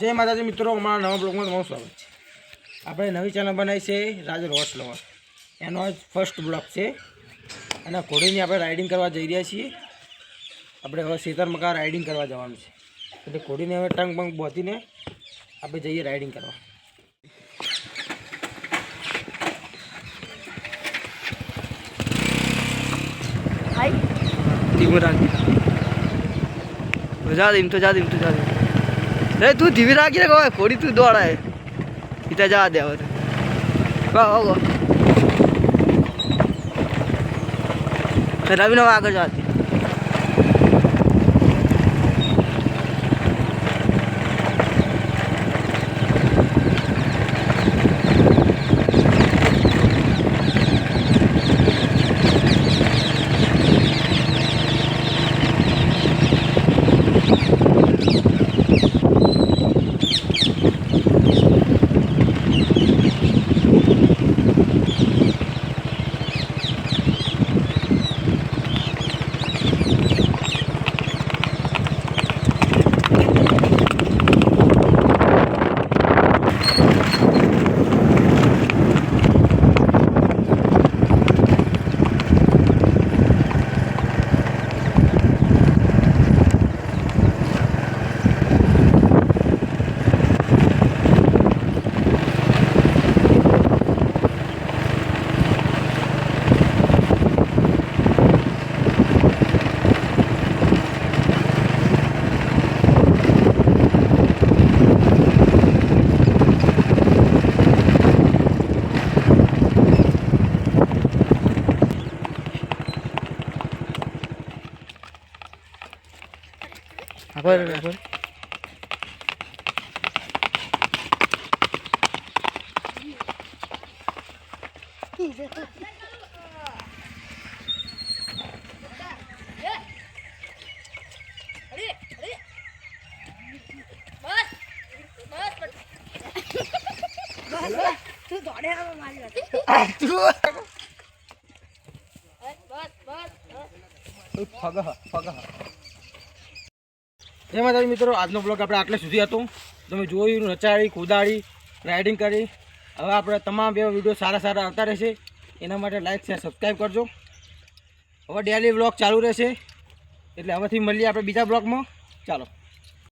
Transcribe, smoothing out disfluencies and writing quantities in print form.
જય માતાજી મિત્રો, અમારા નવા બ્લોગમાં તમારું સ્વાગત છે। આપણે નવી ચેનલ બનાવી છે રાજ રોસ લવર, એનો જ ફર્સ્ટ બ્લોગ છે અને ઘોડીની આપણે રાઇડિંગ કરવા જઈ રહ્યા છીએ। આપણે હવે ખેતરમાં રાઇડિંગ કરવા જવાનું છે, એટલે ઘોડીને હવે ટંગ બંગ બોધીને આપણે જઈએ રાઇડિંગ કરવા। धीमो राख जा दे तो जा दे अरे तू धीमी राखी रे घोड़ी तू दौड़ा है इतना जा दे रवि ने आगे जाती तू दौड़े मारी જય માતાજી મિત્રો, આજનો બ્લોગ આપણે આટલે સુધી હતો। તમે જોયું, નચાડી, કુદાડી, રાઇડિંગ કરી। હવે આપણે તમામ બે વિડીયો સારા આવતા રહેશે, એના માટે લાઈક શેર સબસ્ક્રાઈબ કરજો। હવે ડેલી બ્લોગ ચાલુ રહેશે, એટલે હવેથી મળીએ આપણે બીજા બ્લોગમાં। ચાલો।